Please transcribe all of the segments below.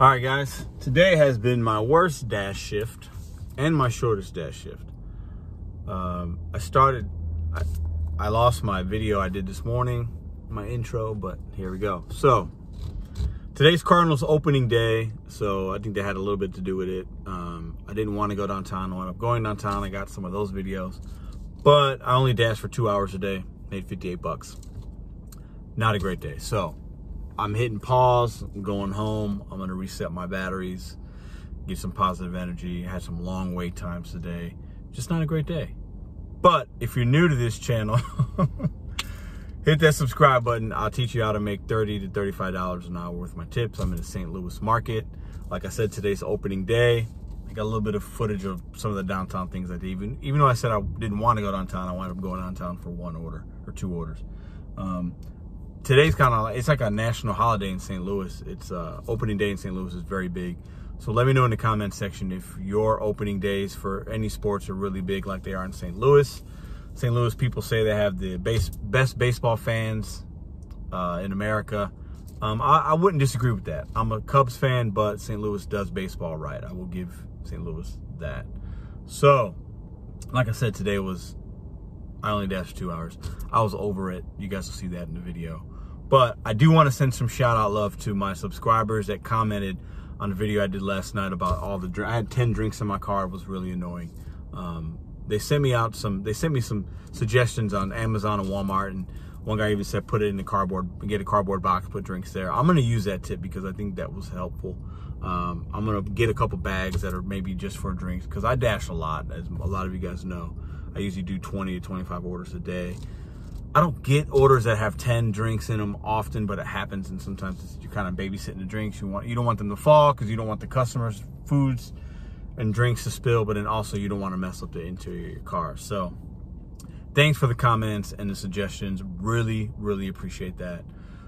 All right, guys, today has been my worst dash shift and my shortest dash shift. I lost my video I did this morning, my intro, but here we go. So today's Cardinals opening day, so I think they had a little bit to do with it. I didn't want to go downtown. I wound up going downtown. I got some of those videos, but I only dashed for 2 hours a day, made 58 bucks. Not a great day. So I'm hitting pause, I'm going home. I'm gonna reset my batteries, get some positive energy. Had some long wait times today. Just not a great day. But if you're new to this channel, hit that subscribe button. I'll teach you how to make $30 to $35 an hour with my tips. I'm in the St. Louis market. Like I said, today's opening day. I got a little bit of footage of some of the downtown things I did. Even though I said I didn't want to go downtown, I wound up going downtown for one order or two orders. Today's kind of, it's like a national holiday in St. Louis. It's opening day in St. Louis is very big. So let me know in the comment section if your opening days for any sports are really big like they are in St. Louis. St. Louis people say they have the best baseball fans in America. I wouldn't disagree with that. I'm a Cubs fan, but St. Louis does baseball right. I will give St. Louis that. So, like I said, today I only dashed 2 hours. I was over it. You guys will see that in the video. But I do want to send some shout out love to my subscribers that commented on the video I did last night about all the I had 10 drinks in my car. It was really annoying. They sent me some suggestions on Amazon and Walmart, and one guy even said put it in the get a cardboard box, put drinks there. I'm gonna use that tip because I think that was helpful. I'm gonna get a couple bags that are maybe just for drinks because I dash a lot, as a lot of you guys know. I usually do 20 to 25 orders a day. I don't get orders that have 10 drinks in them often, but it happens, and sometimes you're kind of babysitting the drinks. You don't want them to fall because you don't want the customers' foods and drinks to spill, but then also you don't want to mess up the interior of your car. So thanks for the comments and the suggestions. Really, really appreciate that.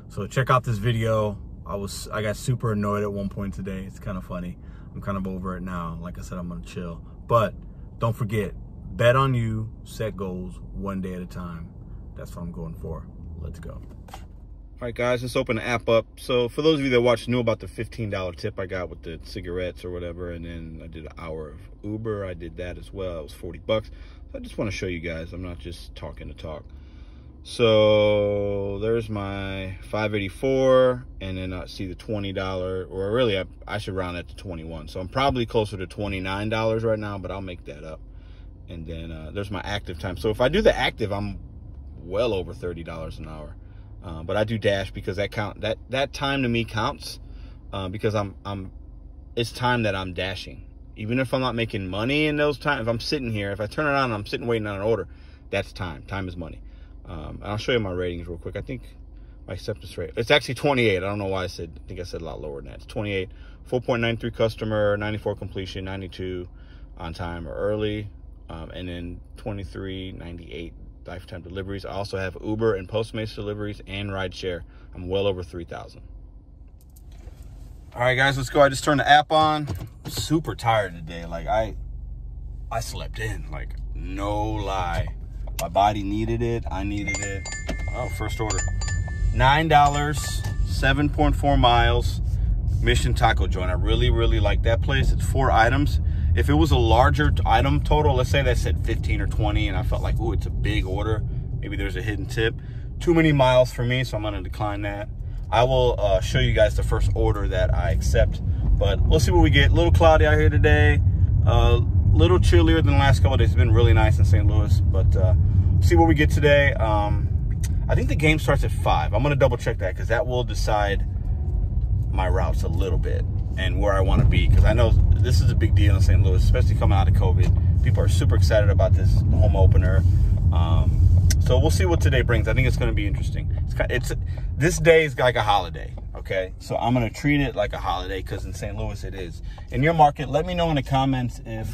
So check out this video. I got super annoyed at one point today. It's kind of funny. I'm kind of over it now. Like I said, I'm gonna chill. But don't forget, bet on you, set goals one day at a time. That's what I'm going for. Let's go. All right, guys, let's open the app up. So for those of you that watched, knew about the $15 tip I got with the cigarettes or whatever, and then I did an hour of Uber. I did that as well. It was 40 bucks. So I just want to show you guys. I'm not just talking to talk. So there's my $5.84, and then I see the $20, or really I should round that to 21. So I'm probably closer to $29 right now, but I'll make that up. And then there's my active time. So if I do the active, I'm well over $30 an hour. But I do dash because that time to me counts, because it's time that I'm dashing. Even if I'm not making money in those times, if I'm sitting here, if I turn it on and I'm sitting waiting on an order, that's time. Time is money. And I'll show you my ratings real quick. I think my acceptance rate, it's actually 28. I don't know why I think I said a lot lower than that. It's 28, 4.93 customer, 94 completion, 92 on time or early, and then 23.98 lifetime deliveries. I also have Uber and Postmates deliveries and rideshare. I'm well over 3,000. All right, guys, let's go. I just turned the app on. I'm super tired today. Like I slept in, like no lie. My body needed it. I needed it. Oh, first order. $9, 7.4 miles. Mission Taco Joint. I really, really like that place. It's 4 items. If it was a larger item total, let's say that said 15 or 20, and I felt like, ooh, it's a big order, maybe there's a hidden tip. Too many miles for me, so I'm gonna decline that. I will show you guys the first order that I accept, but we'll see what we get. A little cloudy out here today, little chillier than the last couple of days. It's been really nice in St. Louis, but see what we get today. I think the game starts at 5. I'm gonna double check that because that will decide my routes a little bit and where I want to be, because I know this is a big deal in St. Louis, especially coming out of COVID. People are super excited about this home opener. So we'll see what today brings. I think it's going to be interesting. This day is like a holiday, okay? So I'm going to treat it like a holiday because in St. Louis it is. In your market, let me know in the comments if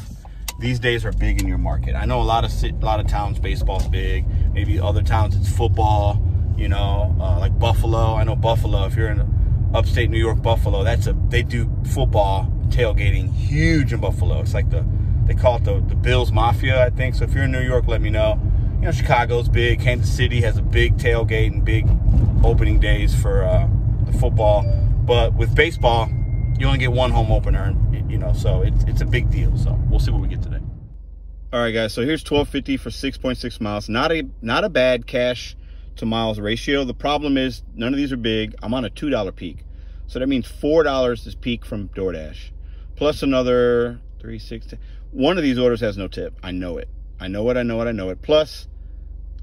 these days are big in your market. I know a lot of towns baseball's big. Maybe other towns it's football. You know, like Buffalo. I know Buffalo. If you're in upstate New York, Buffalo, they do football tailgating huge in Buffalo. It's like they call it the Bills Mafia, I think. So if you're in New York, let me know. You know, Chicago's big. Kansas City has a big tailgate and big opening days for the football. But with baseball, you only get one home opener, you know, so it's a big deal. So we'll see what we get today. All right, guys, so here's $12.50 for 6.6 miles. Not a bad cash to miles ratio. The problem is none of these are big. I'm on a $2 peak. So that means $4 is peak from DoorDash. Plus another $3.60. One of these orders has no tip. I know it. I know it. Plus,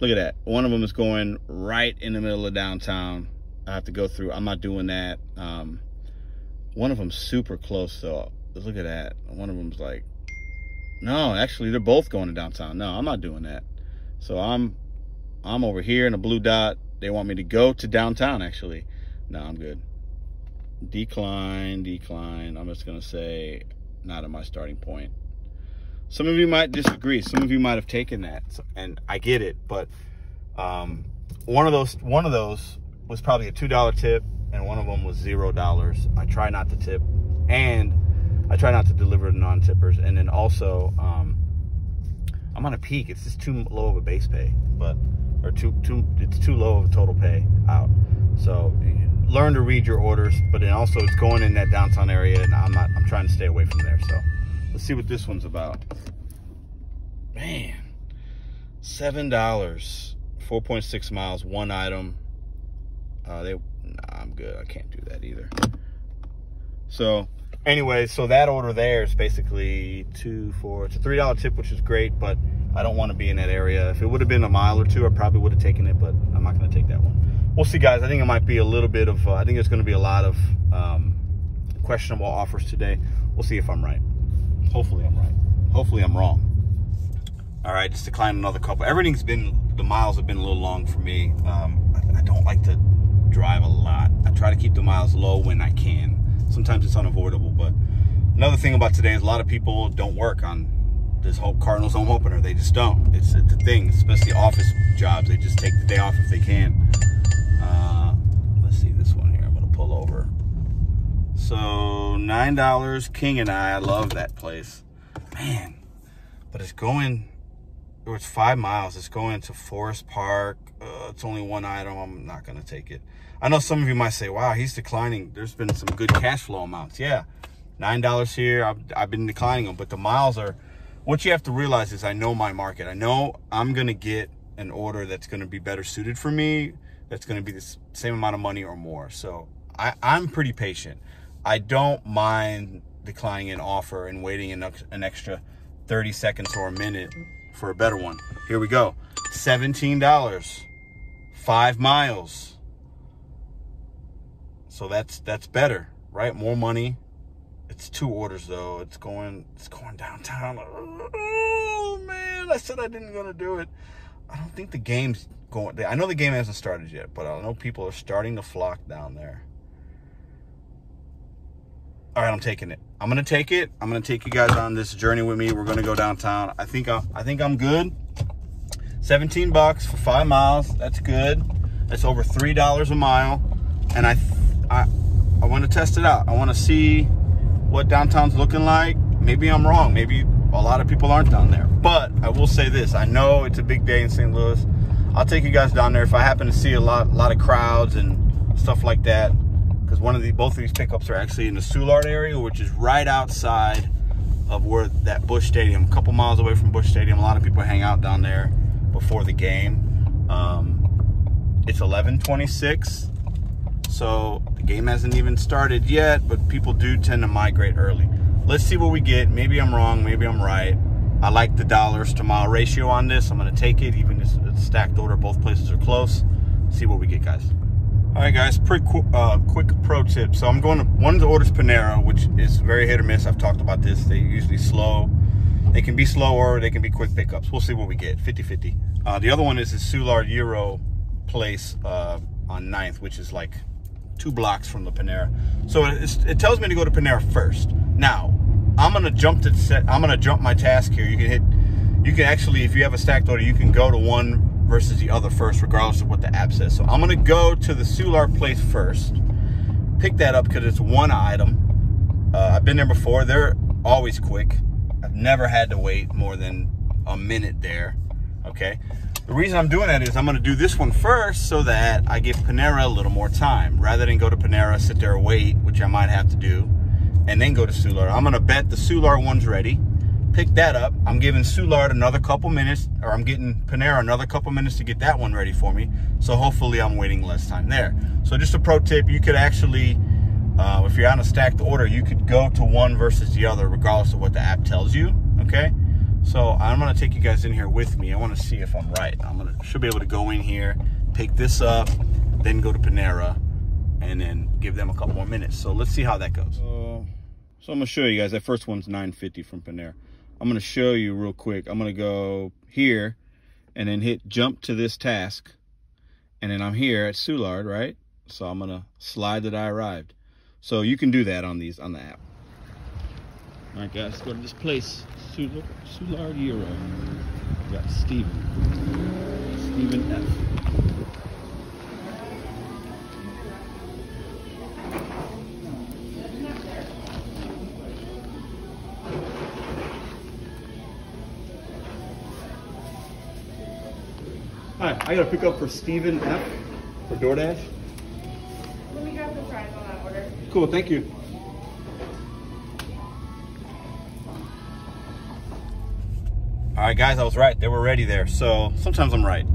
look at that. One of them is going right in the middle of downtown. I have to go through. I'm not doing that. One of them's super close, though. Look at that. One of them's like, no, actually, they're both going to downtown. No, I'm not doing that. So I'm over here in a blue dot. They want me to go to downtown, actually. No, I'm good. Decline. I'm just going to say not at my starting point. Some of you might disagree. Some of you might have taken that, and I get it. But one of those was probably a $2 tip, and one of them was $0. I try not to tip, and I try not to deliver to non-tippers. And then also, I'm on a peak. It's just too low of a base pay, it's too low of a total pay out. So learn to read your orders, but then also it's going in that downtown area, and I'm trying to stay away from there. So let's see what this one's about. Man, $7, 4.6 miles, one item. I'm good. I can't do that either. So anyway, so that order there is basically it's a $3 tip, which is great, but I don't want to be in that area. If it would have been a mile or two, I probably would have taken it, but I'm not going to take that one. We'll see, guys. I think it might be a little bit of, I think there's going to be a lot of questionable offers today. We'll see if I'm right. Hopefully I'm right. Hopefully I'm wrong. All right, just decline another couple. The miles have been a little long for me. I don't like to drive a lot. I try to keep the miles low when I can. Sometimes it's unavoidable, but another thing about today is a lot of people don't work on this whole Cardinals home opener. They just don't. It's a thing, especially office jobs. They just take the day off if they can. Let's see this one here. I'm gonna pull over. So $9, King and I love that place, man. But it's going, or it's 5 miles. It's going to Forest Park. It's only one item. I'm not gonna take it. I know some of you might say, wow, he's declining. There's been some good cash flow amounts. Yeah, $9 here. I've been declining them, but the miles are, what you have to realize is I know my market. I know I'm gonna get an order that's gonna be better suited for me, that's gonna be the same amount of money or more. So I'm pretty patient. I don't mind declining an offer and waiting an extra 30 seconds or a minute for a better one. Here we go. $17, 5 miles. So that's better, right? More money. It's 2 orders though. It's going downtown. Oh man, I said I didn't gonna do it. I don't think the game's going. I know the game hasn't started yet, but I know people are starting to flock down there. All right, I'm taking it. I'm gonna take it. I'm gonna take you guys on this journey with me. We're gonna go downtown. I think I'm good. $17 for 5 miles. That's good. That's over $3 a mile. And I want to test it out. I want to see what downtown's looking like. Maybe I'm wrong. Maybe a lot of people aren't down there. But I will say this. I know it's a big day in St. Louis. I'll take you guys down there if I happen to see a lot of crowds and stuff like that. Because both of these pickups are actually in the Soulard area, which is right outside of where that Busch Stadium, a couple miles away from Busch Stadium. A lot of people hang out down there before the game. It's 11:26. So the game hasn't even started yet, but people do tend to migrate early. Let's see what we get. Maybe I'm wrong, maybe I'm right. I like the dollars to mile ratio on this. I'm gonna take it, even if it's stacked order, both places are close. See what we get, guys. All right, guys, quick pro tip. So I'm going to, one of the orders Panera, which is very hit or miss. I've talked about this. They usually slow. They can be slower, they can be quick pickups. We'll see what we get, 50-50. The other one is the Soulard Euro place on 9th, which is like 2 blocks from the Panera. So it tells me to go to Panera first. Now, I'm gonna jump my task here. You can actually, if you have a stacked order, you can go to one versus the other first, regardless of what the app says. So I'm gonna go to the Soulard place first, pick that up because it's one item. I've been there before. They're always quick. I've never had to wait more than a minute there. Okay. The reason I'm doing that is I'm going to do this one first so that I give Panera a little more time. Rather than go to Panera, sit there and wait, which I might have to do, and then go to Soulard. I'm gonna bet the Soulard one's ready. Pick that up. I'm giving Soulard another couple minutes, or I'm getting Panera another couple minutes to get that one ready for me. So hopefully I'm waiting less time there. So just a pro tip, you could actually, if you're on a stacked order, you could go to one versus the other regardless of what the app tells you, okay? So I'm gonna take you guys in here with me. I wanna see if I'm right. Should be able to go in here, pick this up, then go to Panera, and then give them a couple more minutes. So let's see how that goes. So I'm gonna show you guys, that first one's $9.50 from Panera. I'm gonna show you real quick. I'm gonna go here and then hit jump to this task. And then I'm here at Soulard, right? So I'm gonna slide that I arrived. So you can do that on the app. All right, guys, go to this place, Soulard Euro. We got Steven F. Hi, I gotta pick up for Steven F for DoorDash. Let me grab the fries on that order. Cool, thank you. All right, guys, I was right. They were ready there. So sometimes I'm right.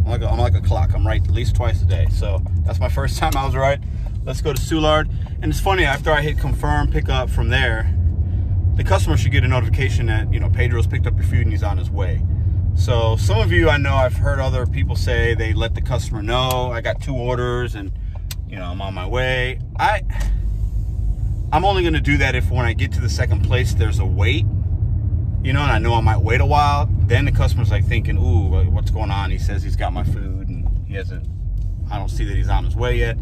I'm like a clock. I'm right at least twice a day. So that's my first time I was right. Let's go to Soulard. And it's funny, after I hit confirm pickup from there, the customer should get a notification that, you know, Pedro's picked up your food and he's on his way. So some of you, I know I've heard other people say they let the customer know, I got 2 orders and, you know, I'm on my way. I'm only going to do that if when I get to the second place, there's a wait, you know, and I know I might wait a while. Then the customer's like thinking, ooh, what's going on? He says he's got my food and I don't see that he's on his way yet.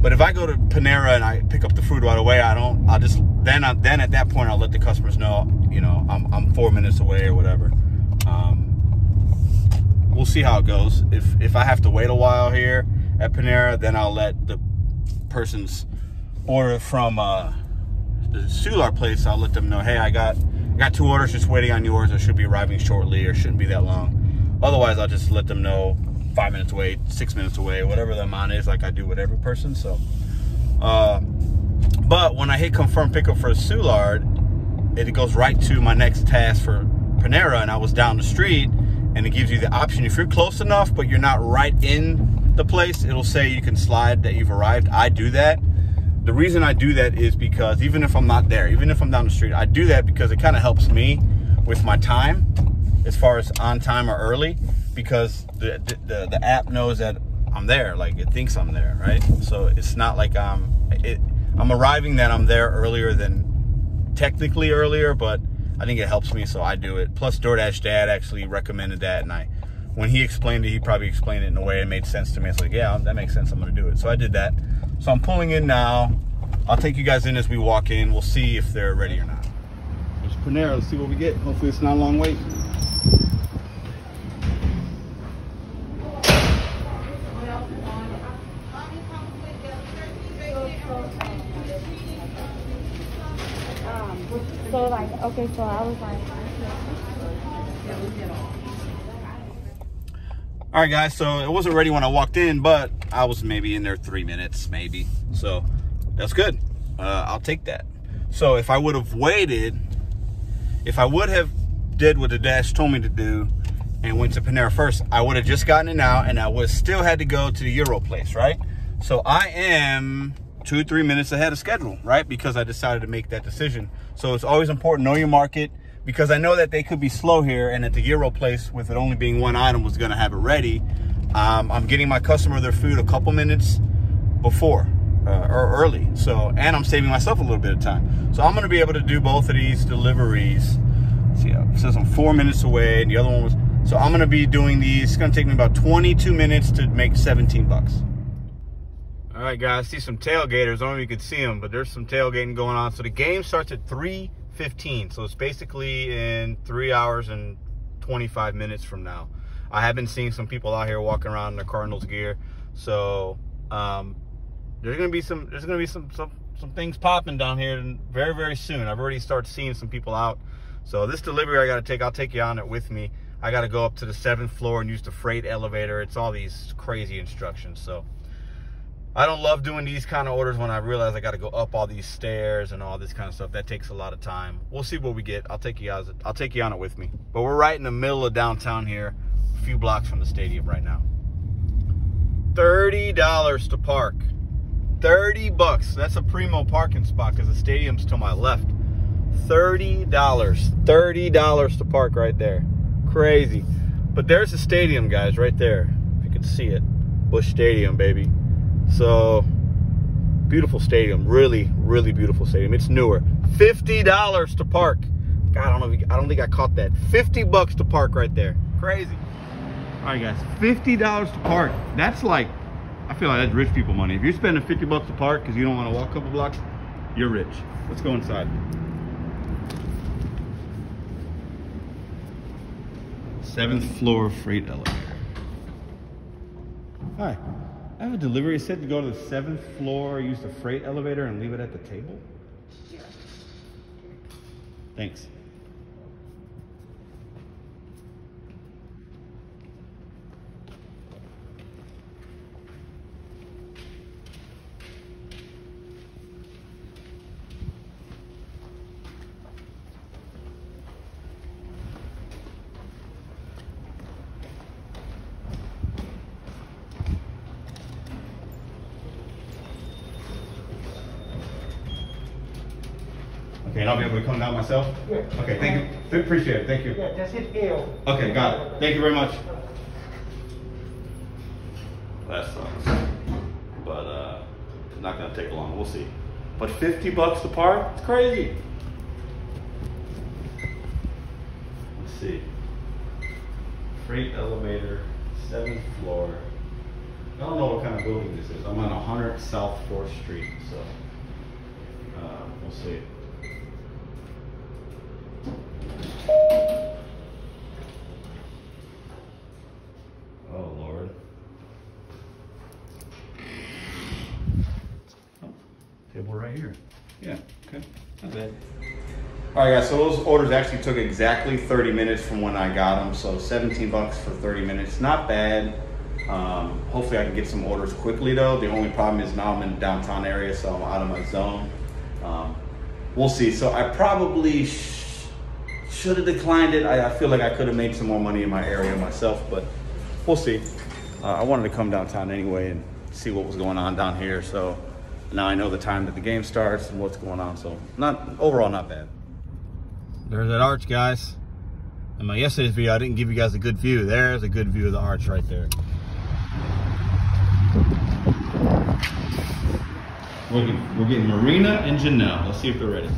But if I go to Panera and I pick up the food right away, then at that point, I'll let the customers know, you know, I'm 4 minutes away or whatever. We'll see how it goes. If I have to wait a while here at Panera, then I'll let the person's order from the Soulard place, I'll let them know, hey, I got 2 orders, just waiting on yours. I should be arriving shortly, or shouldn't be that long. Otherwise, I'll just let them know 5 minutes away, 6 minutes away, whatever the amount is, like I do with every person. So, but when I hit confirm pickup for Soulard, it goes right to my next task for Panera, and I was down the street, and it gives you the option, if you're close enough but you're not right in the place, it'll say you can slide that you've arrived. I do that. The reason I do that is because even if I'm not there, even if I'm down the street, I do that because it kind of helps me with my time as far as on time or early, because the app knows that I'm there, like it thinks I'm there, right? So it's not like I'm arriving that I'm there earlier than technically earlier, but I think it helps me, so I do it. Plus, DoorDash Dad actually recommended that, and when he explained it, he probably explained it in a way that made sense to me. It's like, yeah, that makes sense. I'm going to do it. So I did that. So I'm pulling in now. I'll take you guys in as we walk in. We'll see if they're ready or not. There's Panera. Let's see what we get. Hopefully, it's not a long wait. So like, okay, so I was like, all right, guys, so it wasn't ready when I walked in, but I was maybe in there 3 minutes, maybe. So that's good. I'll take that. So if I would have waited, if I would have did what the Dash told me to do and went to Panera first, I would have just gotten it now, and I would still had to go to the Euro place, right? So I am 2 or 3 minutes ahead of schedule, right? Because I decided to make that decision. So it's always important, know your market, because I know that they could be slow here, and at the Euro place, with it only being 1 item, was gonna have it ready. I'm getting my customer their food a couple minutes before, or early. So, and I'm saving myself a little bit of time. So I'm gonna be able to do both of these deliveries. Let's see, it says I'm 4 minutes away, and the other one was, so I'm gonna be doing these. It's gonna take me about 22 minutes to make 17 bucks. All right, guys, see some tailgaters. I don't know if you can see them, but there's some tailgating going on. So the game starts at 3:15. So it's basically in 3 hours and 25 minutes from now. I have been seeing some people out here walking around in their Cardinals gear. So there's gonna be some things popping down here very, very soon. I've already started seeing some people out. So this delivery I gotta take, I'll take you on it with me. I gotta go up to the 7th floor and use the freight elevator. It's all these crazy instructions. So I don't love doing these kind of orders when I realize I got to go up all these stairs and all this kind of stuff. That takes a lot of time. We'll see what we get. I'll take you on it with me. But we're right in the middle of downtown here, a few blocks from the stadium right now. $30 to park. 30 bucks. That's a primo parking spot because the stadium's to my left. $30. $30 to park right there. Crazy. But there's the stadium, guys, right there. If you can see it. Busch Stadium, baby. So, beautiful stadium. Really, really beautiful stadium. It's newer. $50 to park. God, I don't think I caught that. 50 bucks to park right there. Crazy. All right, guys. $50 to park. That's like, I feel like that's rich people money. If you're spending 50 bucks to park because you don't want to walk a couple blocks, you're rich. Let's go inside. 7th floor freight elevator. Hi. I have a delivery. It said to go to the 7th floor, use the freight elevator, and leave it at the table. Yeah. Thanks. Okay, and I'll be able to come down myself? Yeah. Okay, thank you. Appreciate it. Thank you. Yeah, just hit L. Okay, got it. Thank you very much. That sucks. But it's not gonna take long. We'll see. But 50 bucks to park? It's crazy. Let's see. Freight elevator, 7th floor. I don't know what kind of building this is. I'm on 100 South 4th Street, so we'll see. Oh, Lord. Oh, table right here. Yeah, okay, not bad. All right, guys, so those orders actually took exactly 30 minutes from when I got them, so 17 bucks for 30 minutes. Not bad. Hopefully I can get some orders quickly, though. The only problem is now I'm in the downtown area, so I'm out of my zone. We'll see. So I probably should have declined it. I feel like I could have made some more money in my area myself, but we'll see. I wanted to come downtown anyway and see what was going on down here. So now I know the time that the game starts and what's going on. So overall not bad. There's that arch, guys. In my yesterday's video, I didn't give you guys a good view. There's a good view of the arch right there. We're getting Marina and Janelle. Let's see if they're ready.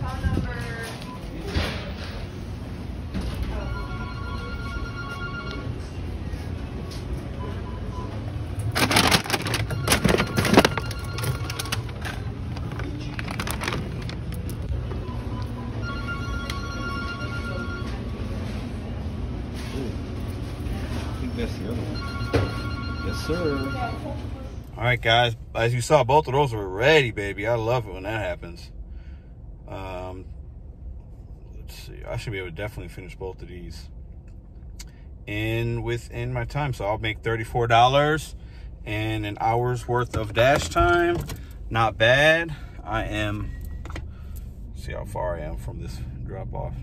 I think that's the other one. Yes, sir. All right, guys, as you saw, both of those were ready, baby. I love it when that happens. Let's see. I should be able to definitely finish both of these within my time. So I'll make $34 and an hour's worth of dash time. Not bad. See how far I am from this drop off.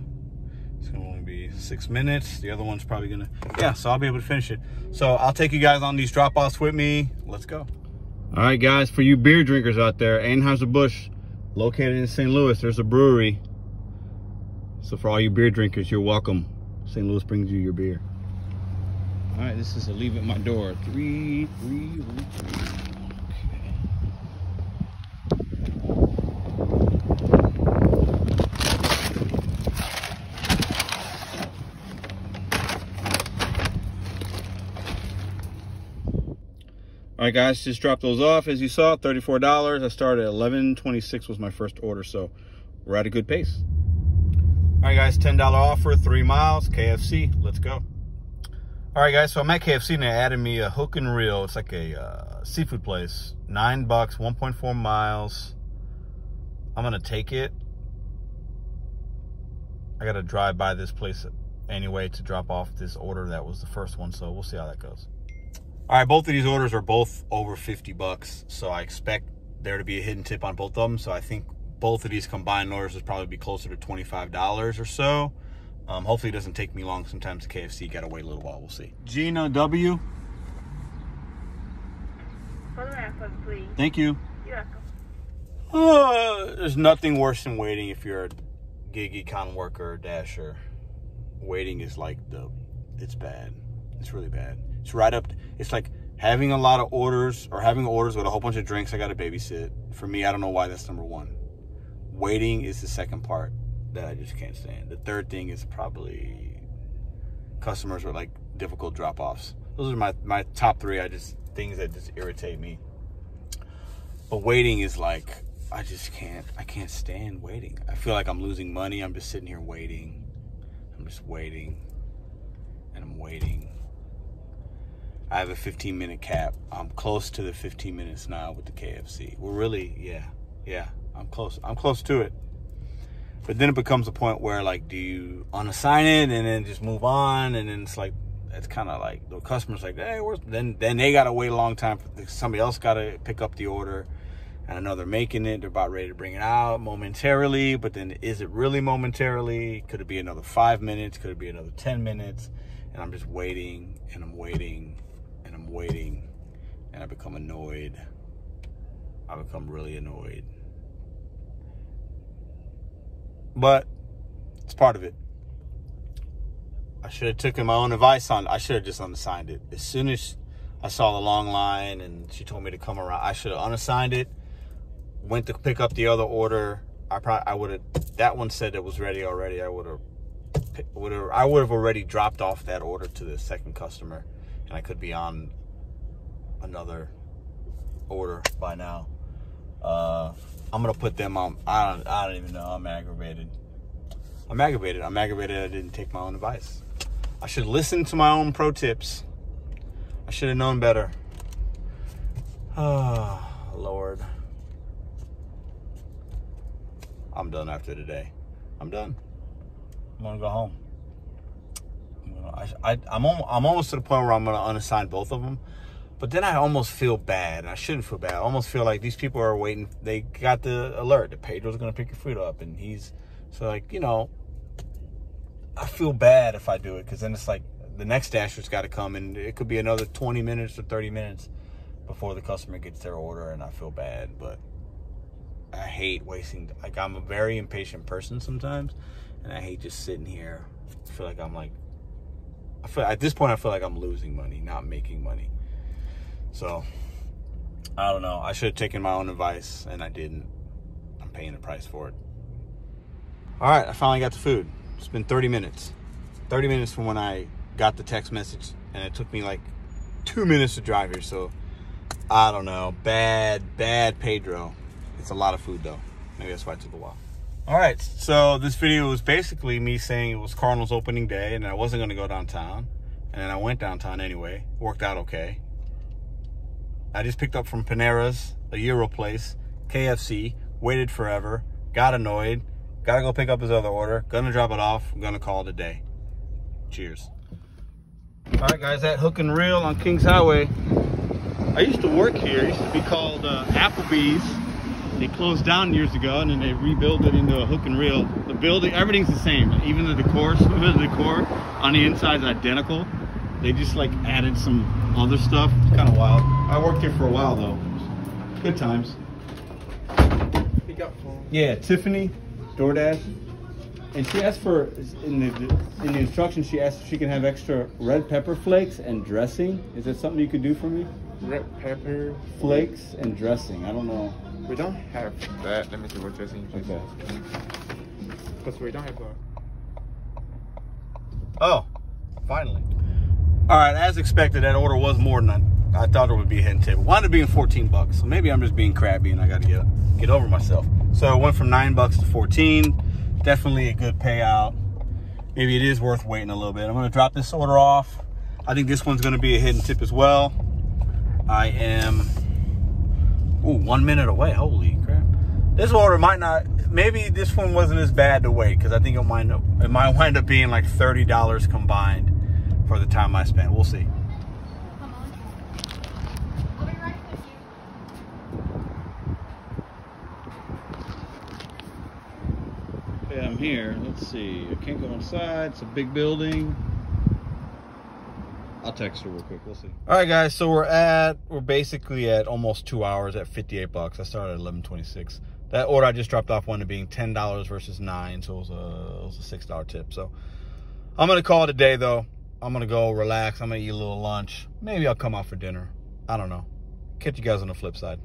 It's gonna only be 6 minutes. The other one's probably gonna, yeah, so I'll be able to finish it. So I'll take you guys on these drop-offs with me. Let's go. All right, guys, for you beer drinkers out there, Anheuser-Busch, located in St. Louis, there's a brewery. So for all you beer drinkers, you're welcome. St. Louis brings you your beer. All right, this is a leave at my door. 333. All right, guys, just dropped those off. As you saw, $34. I started at $11.26 was my first order, so we're at a good pace. All right, guys, $10 offer, 3 miles, KFC. Let's go. All right, guys, so I'm at KFC, and they added me a hook and reel. It's like a seafood place. $9, 1.4 miles. I'm going to take it. I got to drive by this place anyway to drop off this order. That was the first one, so we'll see how that goes. All right, both of these orders are both over 50 bucks. So I expect there to be a hidden tip on both of them. So I think both of these combined orders would probably be closer to $25 or so. Hopefully it doesn't take me long. Sometimes the KFC got to wait a little while. We'll see. Gina W. Photograph of it, please. Thank you. You're welcome. There's nothing worse than waiting if you're a gig econ worker or dasher. Waiting is like it's bad. It's really bad. It's right up. It's like having a lot of orders or having orders with a whole bunch of drinks I got to babysit. For me, I don't know why that's number one. Waiting is the second part that I just can't stand. The third thing is probably customers or like difficult drop-offs. Those are my top three. Things that just irritate me. But waiting is like, I can't stand waiting. I feel like I'm losing money. I'm just sitting here waiting. I'm just waiting. And I'm waiting. I have a 15-minute cap. I'm close to the 15 minutes now with the KFC. We're really, yeah, I'm close. I'm close to it. But then it becomes a point where, like, do you unassign it and then just move on? And then it's like, it's kind of like the customer's like, hey, then they got to wait a long time. Somebody else got to pick up the order. And I know they're making it. They're about ready to bring it out momentarily. But then is it really momentarily? Could it be another 5 minutes? Could it be another 10 minutes? And I'm just waiting and I'm waiting and I'm waiting. And I become annoyed. I become really annoyed. But it's part of it. I should have taken my own advice on. I should have just unassigned it. As soon as I saw the long line and she told me to come around, I should have unassigned it. Went to pick up the other order. I would have. That one said it was ready already. I would have already dropped off that order to the second customer, and I could be on another order by now. I'm gonna put them on. I don't even know. I'm aggravated. I'm aggravated I didn't take my own advice. I should listen to my own pro tips. I should have known better. Oh, Lord. I'm done after today. I'm done. I'm gonna go home. I'm almost to the point where I'm gonna unassign both of them. But then I almost feel bad. I shouldn't feel bad. I almost feel like these people are waiting. They got the alert that Pedro's going to pick your food up. And so like, you know, I feel bad if I do it. Because then it's like the next dasher's got to come. And it could be another 20 minutes or 30 minutes before the customer gets their order. And I feel bad. But I hate wasting. Like, I'm a very impatient person sometimes. And I hate just sitting here. I feel like at this point, I feel like I'm losing money, not making money. So, I don't know. I should have taken my own advice, and I didn't. I'm paying the price for it. All right, I finally got the food. It's been 30 minutes. 30 minutes from when I got the text message, and it took me like 2 minutes to drive here. So, I don't know. Bad Pedro. It's a lot of food, though. Maybe that's why it took a while. All right, so this video was basically me saying it was Cardinals opening day, and I wasn't going to go downtown. And then I went downtown anyway. Worked out okay. I just picked up from Panera's, a Euro place, KFC, waited forever, got annoyed, got to go pick up his other order, gonna drop it off, I'm gonna call it a day. Cheers. All right, guys, that Hook and Reel on Kings Highway. I used to work here. It used to be called Applebee's. They closed down years ago, and then they rebuilt it into a Hook and Reel. The building, everything's the same. Even the decor, some of the decor on the inside is identical. They just like added some other stuff. It's kind of wild. I worked here for a while though. Good times. Yeah, Tiffany, DoorDash. And she asked for, in the instructions, she asked if she can have extra red pepper flakes and dressing. Is that something you could do for me? Red pepper flakes and dressing. I don't know. We don't have that. Let me see what dressing you Okay. Because we don't have a... Oh, finally. All right, as expected, that order was more than I thought it would be a hidden tip. It wound up being 14 bucks. So maybe I'm just being crabby and I got to get over myself. So it went from 9 bucks to 14. Definitely a good payout. Maybe it is worth waiting a little bit. I'm going to drop this order off. I think this one's going to be a hidden tip as well. I am 1 minute away. Holy crap. This order might not, maybe this one wasn't as bad to wait because I think it might wind up being like $30 combined for the time I spent. We'll see. Yeah, I'm here. Let's see. I can't go inside. It's a big building. I'll text her real quick. We'll see. All right, guys. So we're basically at almost 2 hours at $58. I started at 11:26. That order I just dropped off wound up being $10 versus $9, so it was a $6 tip. So I'm gonna call it a day, though. I'm gonna go relax. I'm gonna eat a little lunch. Maybe I'll come out for dinner. I don't know. Catch you guys on the flip side.